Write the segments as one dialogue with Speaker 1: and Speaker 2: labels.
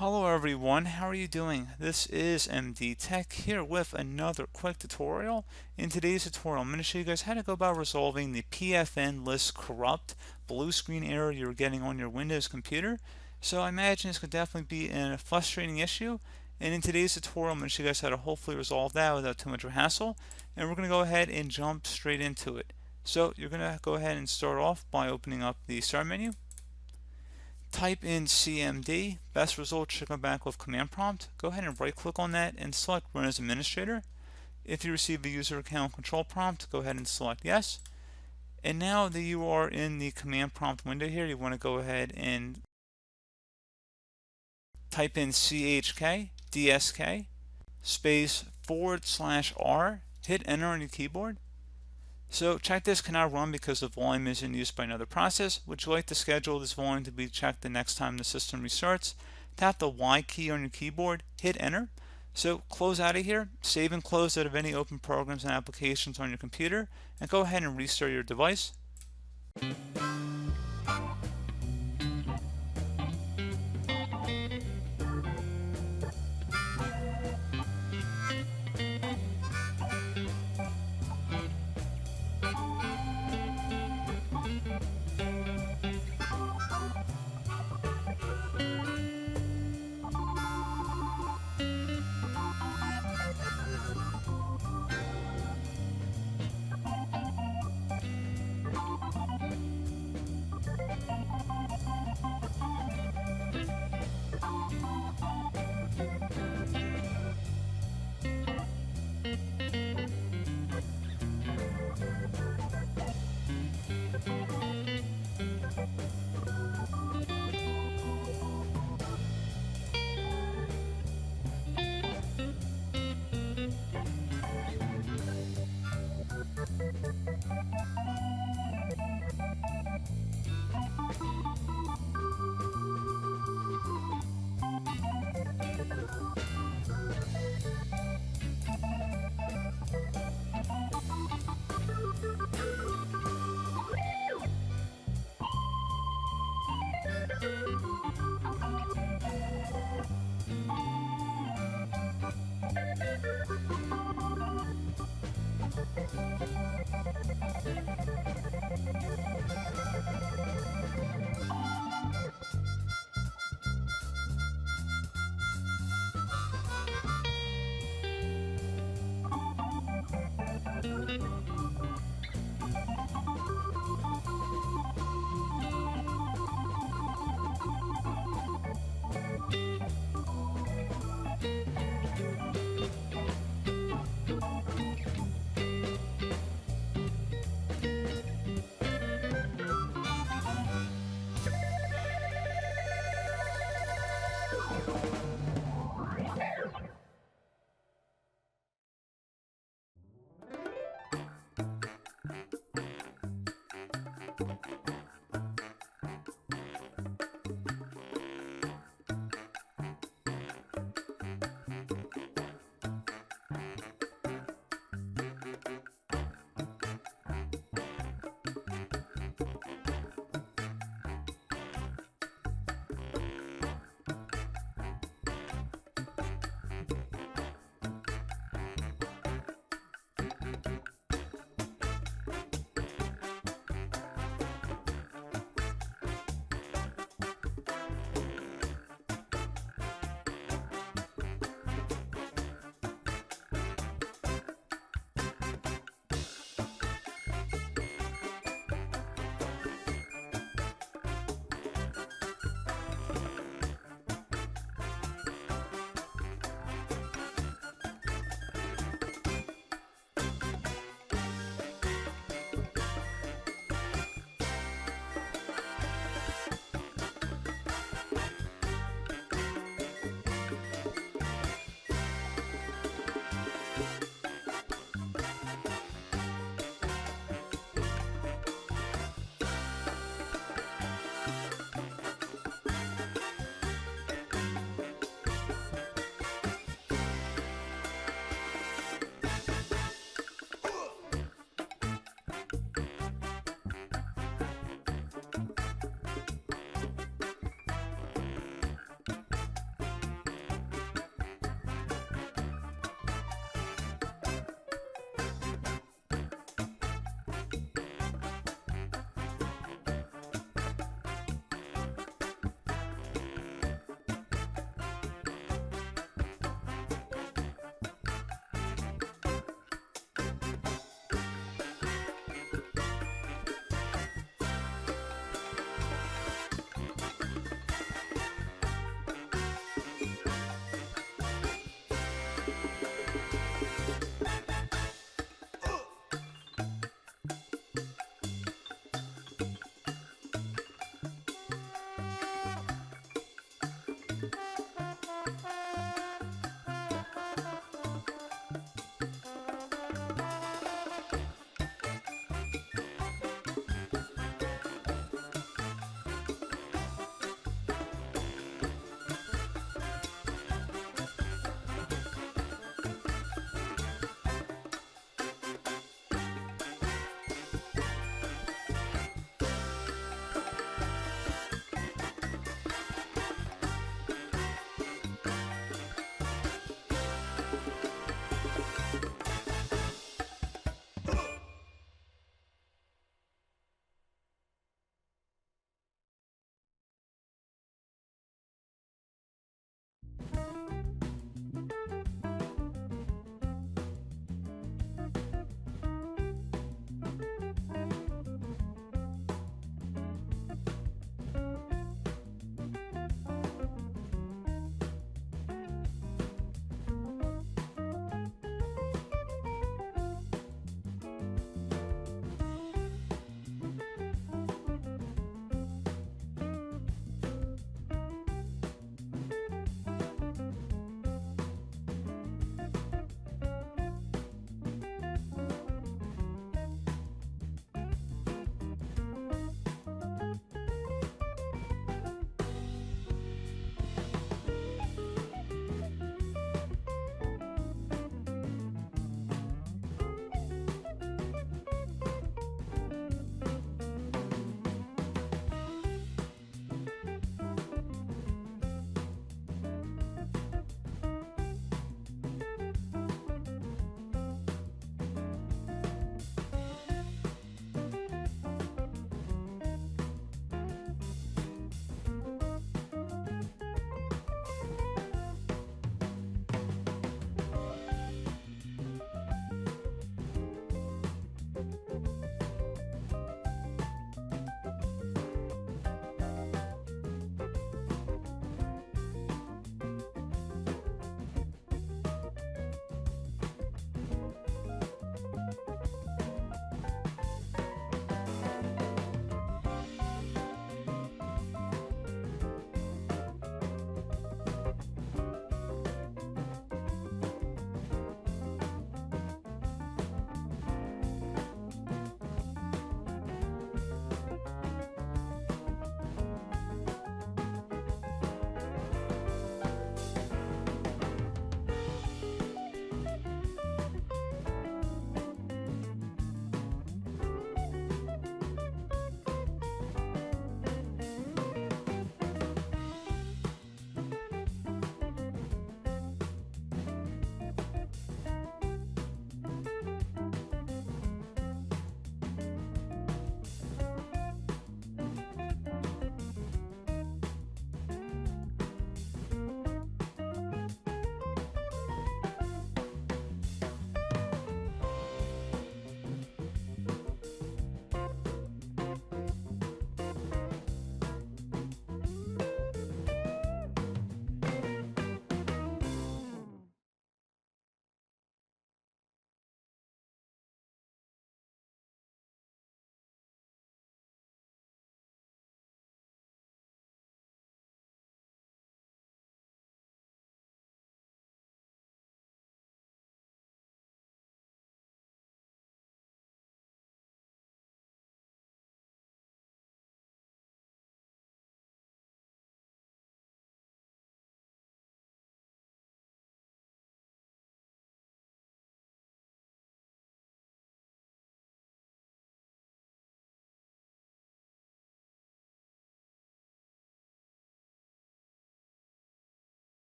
Speaker 1: Hello everyone, how are you doing? This is MD Tech here with another quick tutorial. In today's tutorial, I'm going to show you guys how to go about resolving the PFN LIST CORRUPT blue screen error you're getting on your Windows computer. So I imagine this could definitely be a frustrating issue, and in today's tutorial I'm going to show you guys how to hopefully resolve that without too much of a hassle, and we're going to go ahead and jump straight into it. So you're going to go ahead and start off by opening up the Start menu. Type in CMD, best result should come back with command prompt. Go ahead and right click on that and select Run as Administrator. If you receive the user account control prompt, go ahead and select yes. And now that you are in the command prompt window here, you want to go ahead and type in chkdsk space /R, hit enter on your keyboard. So chkdsk cannot run because the volume is in use by another process. Would you like to schedule this volume to be checked the next time the system restarts? Tap the Y key on your keyboard, hit enter. So close out of here, save and close out of any open programs and applications on your computer, and go ahead and restart your device.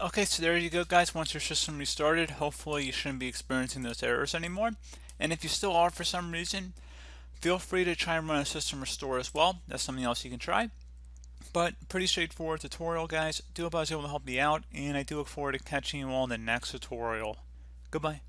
Speaker 1: Okay, so there you go, guys. Once your system restarted, hopefully you shouldn't be experiencing those errors anymore. And if you still are for some reason, feel free to try and run a system restore as well. That's something else you can try. But pretty straightforward tutorial, guys. Do hope I was able to help you out, and I do look forward to catching you all in the next tutorial. Goodbye.